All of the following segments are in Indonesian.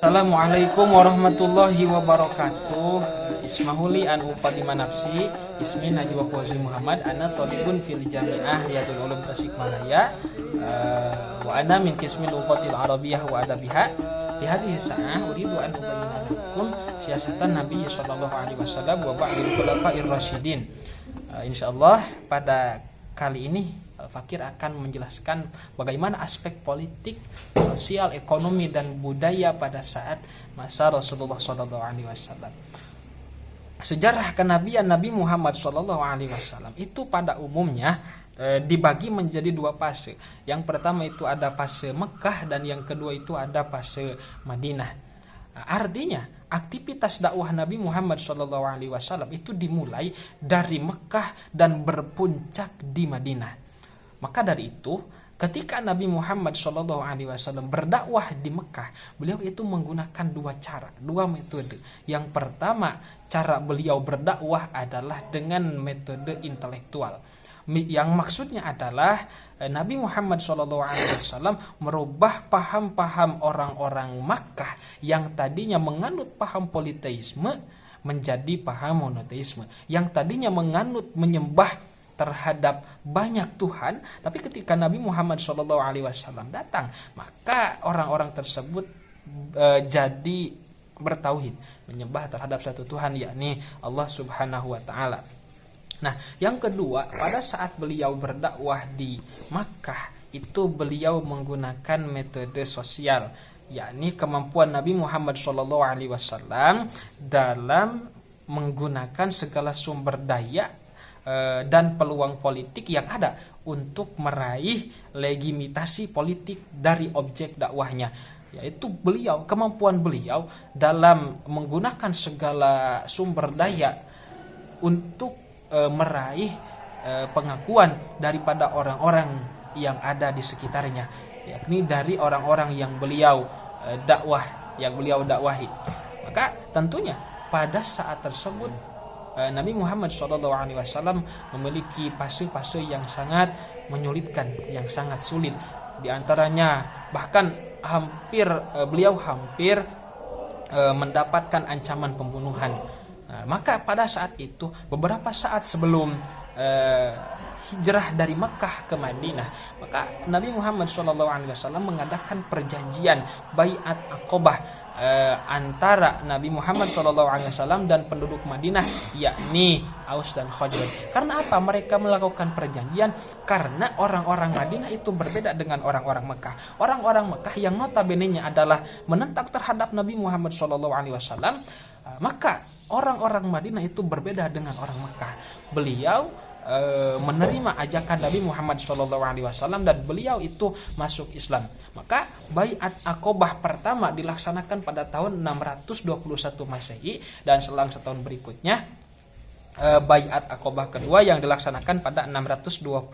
Assalamualaikum warahmatullahi wabarakatuh. Ismahuli an uqadima nafsi ismi Najwa Fauzi Muhammad, ana talibun fil jami'ah Riyadul Ulum Tasikmalaya, wa ana min qismil luqatil arabiyyah wa adabiha. Di hadhihi sa'ah uridu an ubayyana lakum siyasatan Nabi sallallahu alaihi wasallam wa ba'dil khulafa'ir rasyidin. Insyaallah pada kali ini Fakir akan menjelaskan bagaimana aspek politik, sosial, ekonomi dan budaya pada saat masa Rasulullah SAW. Sejarah kenabian Nabi Muhammad SAW itu pada umumnya dibagi menjadi dua fase. Yang pertama itu ada fase Mekah dan yang kedua itu ada fase Madinah. Artinya aktivitas dakwah Nabi Muhammad SAW itu dimulai dari Mekah dan berpuncak di Madinah. Maka dari itu, ketika Nabi Muhammad SAW berdakwah di Mekah, beliau itu menggunakan dua metode. Yang pertama, cara beliau berdakwah adalah dengan metode intelektual. Yang maksudnya adalah Nabi Muhammad SAW merubah paham-paham orang-orang Makkah yang tadinya menganut paham politeisme menjadi paham monoteisme. Yang tadinya menganut menyembah terhadap banyak Tuhan, tapi ketika Nabi Muhammad SAW datang, maka orang-orang tersebut jadi bertauhid, menyembah terhadap satu Tuhan, yakni Allah Subhanahu wa Ta'ala. Nah, yang kedua, pada saat beliau berdakwah di Makkah, itu beliau menggunakan metode sosial, yakni kemampuan Nabi Muhammad SAW dalam menggunakan segala sumber daya dan peluang politik yang ada untuk meraih legitimasi politik dari objek dakwahnya, yaitu kemampuan beliau dalam menggunakan segala sumber daya untuk meraih pengakuan daripada orang-orang yang ada di sekitarnya, yakni dari orang-orang yang beliau dakwahi. Maka tentunya pada saat tersebut Nabi Muhammad SAW memiliki fase-fase yang sangat menyulitkan, yang sangat sulit. Di antaranya bahkan beliau hampir mendapatkan ancaman pembunuhan. Maka pada saat itu, beberapa saat sebelum hijrah dari Makkah ke Madinah, maka Nabi Muhammad SAW mengadakan perjanjian Baiat Aqobah antara Nabi Muhammad SAW dan penduduk Madinah, yakni Aus dan Khazraj. Karena apa mereka melakukan perjanjian? Karena orang-orang Madinah itu berbeda dengan orang-orang Mekah. Orang-orang Mekah yang notabene-nya adalah menentang terhadap Nabi Muhammad SAW, maka orang-orang Madinah itu berbeda dengan orang Mekah. Beliau menerima ajakan Nabi Muhammad SAW dan beliau itu masuk Islam. Maka Baiat Aqobah pertama dilaksanakan pada tahun 621 Masehi dan selang setahun berikutnya Baiat Aqobah kedua yang dilaksanakan pada 622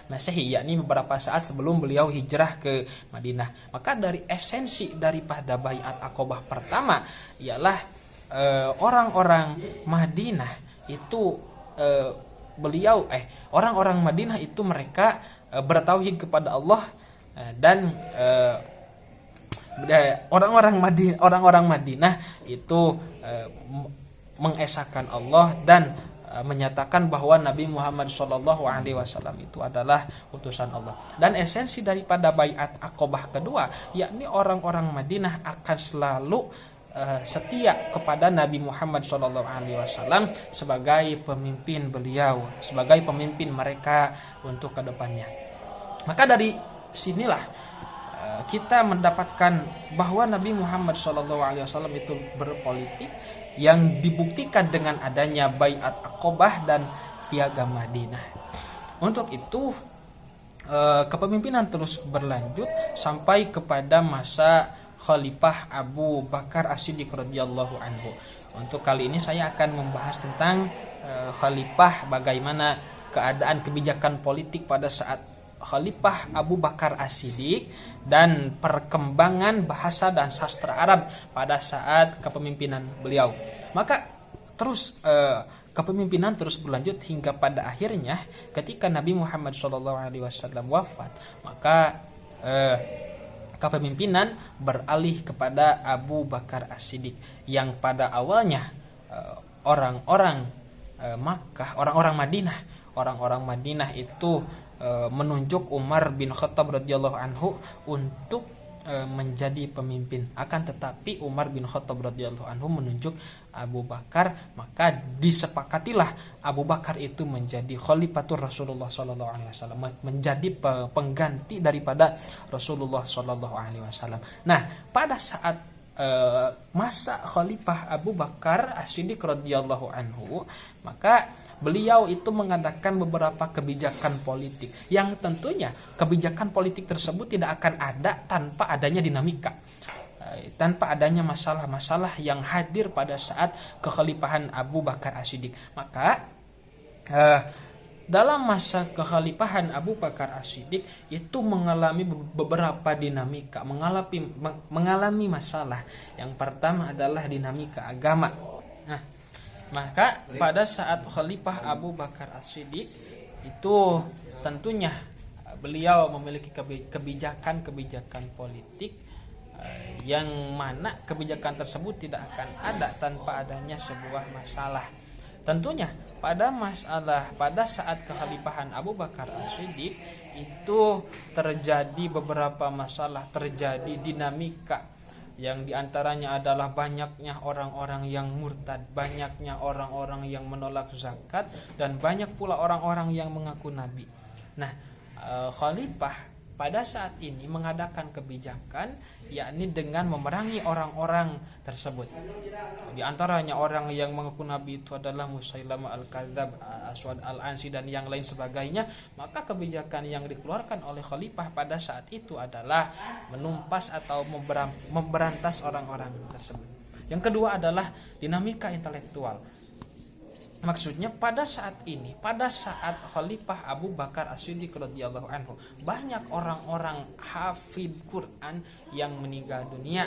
Masehi, yakni beberapa saat sebelum beliau hijrah ke Madinah. Maka dari esensi daripada Baiat Aqobah pertama ialah orang-orang Madinah itu orang-orang Madinah itu mereka bertauhid kepada Allah dan orang-orang Madinah itu mengesahkan Allah dan menyatakan bahwa Nabi Muhammad SAW itu adalah utusan Allah. Dan esensi daripada Baiat Aqobah kedua, yakni orang-orang Madinah akan selalu setia kepada Nabi Muhammad SAW sebagai pemimpin beliau, sebagai pemimpin mereka untuk kedepannya. Maka dari sinilah kita mendapatkan bahwa Nabi Muhammad SAW itu berpolitik yang dibuktikan dengan adanya Baiat Aqobah dan Piagam Madinah. Untuk itu kepemimpinan terus berlanjut sampai kepada masa Khalifah Abu Bakar As-Siddiq radhiyallahu anhu. Untuk kali ini saya akan membahas tentang Khalifah, bagaimana keadaan kebijakan politik pada saat Khalifah Abu Bakar As-Siddiq dan perkembangan bahasa dan sastra Arab pada saat kepemimpinan beliau. Maka kepemimpinan terus berlanjut hingga pada akhirnya ketika Nabi Muhammad SAW wafat, maka kepemimpinan beralih kepada Abu Bakar As-Siddiq, yang pada awalnya orang-orang Makkah, orang-orang Madinah itu menunjuk Umar bin Khattab radhiyallahu anhu untuk menjadi pemimpin. Akan tetapi Umar bin Khattab radhiyallahu anhu menunjuk Abu Bakar, maka disepakatilah Abu Bakar itu menjadi khalifatur Rasulullah sallallahu alaihi wasallam, menjadi pengganti daripada Rasulullah sallallahu alaihi wasallam. Nah, pada saat masa khalifah Abu Bakar As-Siddiq radhiyallahu anhu, maka beliau itu mengadakan beberapa kebijakan politik yang tentunya kebijakan politik tersebut tidak akan ada tanpa adanya dinamika, tanpa adanya masalah-masalah yang hadir pada saat kekhalifahan Abu Bakar As-Siddiq. Maka dalam masa kekhalifahan Abu Bakar As-Siddiq itu mengalami beberapa dinamika, mengalami masalah. Yang pertama adalah dinamika agama. Nah, maka pada saat Khalifah Abu Bakar As-Siddiq itu tentunya beliau memiliki kebijakan politik yang mana kebijakan tersebut tidak akan ada tanpa adanya sebuah masalah. Tentunya pada saat kekhalifahan Abu Bakar As-Siddiq itu terjadi beberapa masalah, terjadi dinamika, yang diantaranya adalah banyaknya orang-orang yang murtad, banyaknya orang-orang yang menolak zakat, dan banyak pula orang-orang yang mengaku nabi. Nah, khalifah pada saat ini mengadakan kebijakan, yakni dengan memerangi orang-orang tersebut. Di antaranya orang yang mengaku nabi itu adalah Musailamah al-Kadzab, Aswad al-Ansi, dan yang lain sebagainya. Maka kebijakan yang dikeluarkan oleh khalifah pada saat itu adalah menumpas atau memberantas orang-orang tersebut. Yang kedua adalah dinamika intelektual. Maksudnya pada saat ini, pada saat Khalifah Abu Bakar As-Siddiq radhiyallahu anhu, banyak orang-orang hafid Quran yang meninggal dunia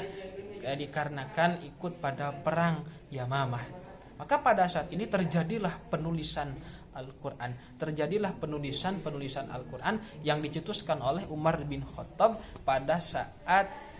dikarenakan ikut pada perang Yamamah. Maka pada saat ini terjadilah penulisan Al-Quran, terjadilah penulisan Al-Quran yang dicetuskan oleh Umar bin Khattab.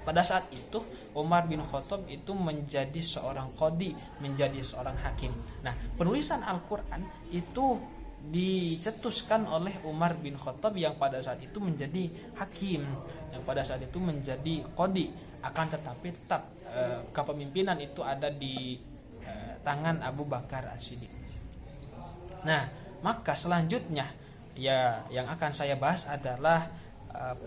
Pada saat itu Umar bin Khattab itu menjadi seorang qadhi, menjadi seorang hakim. Nah, penulisan Al-Quran itu dicetuskan oleh Umar bin Khattab yang pada saat itu menjadi hakim, yang pada saat itu menjadi qadhi. Akan tetapi tetap kepemimpinan itu ada di tangan Abu Bakar As-Siddiq. Nah, maka selanjutnya ya yang akan saya bahas adalah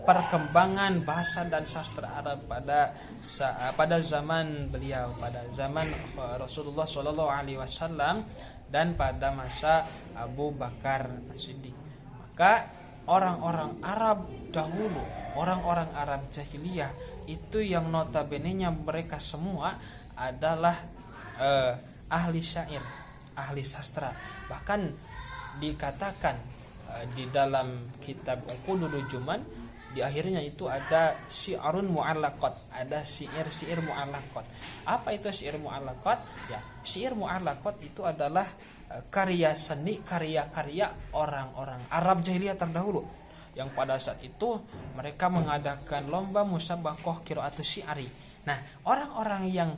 perkembangan bahasa dan sastra Arab pada zaman beliau, pada zaman Rasulullah Shallallahu Alaihi Wasallam dan pada masa Abu Bakar As-Siddiq. Maka orang-orang Arab dahulu, orang-orang Arab jahiliyah itu yang notabene-nya mereka semua adalah ahli syair, ahli sastra. Bahkan dikatakan di dalam kitab Qududul Juman di akhirnya itu ada syi'arun mu'allaqat, ada syair mu'allaqat. Apa itu syair mu'allaqat? Ya, syair mu'allaqat itu adalah karya seni, karya-karya orang-orang Arab jahiliyah terdahulu yang pada saat itu mereka mengadakan lomba musabaqah qiraatus syi'ri. Nah, orang-orang yang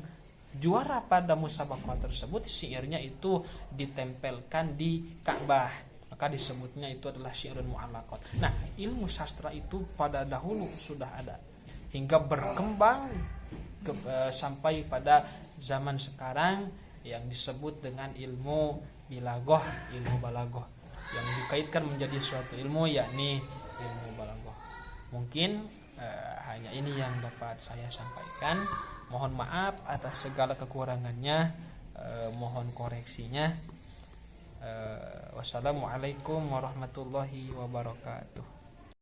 juara pada musabaqah tersebut syairnya itu ditempelkan di Ka'bah. Maka disebutnya itu adalah syairun mu'allaqat. Nah, ilmu sastra itu pada dahulu sudah ada hingga berkembang sampai pada zaman sekarang yang disebut dengan ilmu bilaghah, ilmu balaghah, yang dikaitkan menjadi suatu ilmu, yakni ilmu balaghah. Mungkin hanya ini yang dapat saya sampaikan. Mohon maaf atas segala kekurangannya, mohon koreksinya. Wassalamualaikum warahmatullahi wabarakatuh.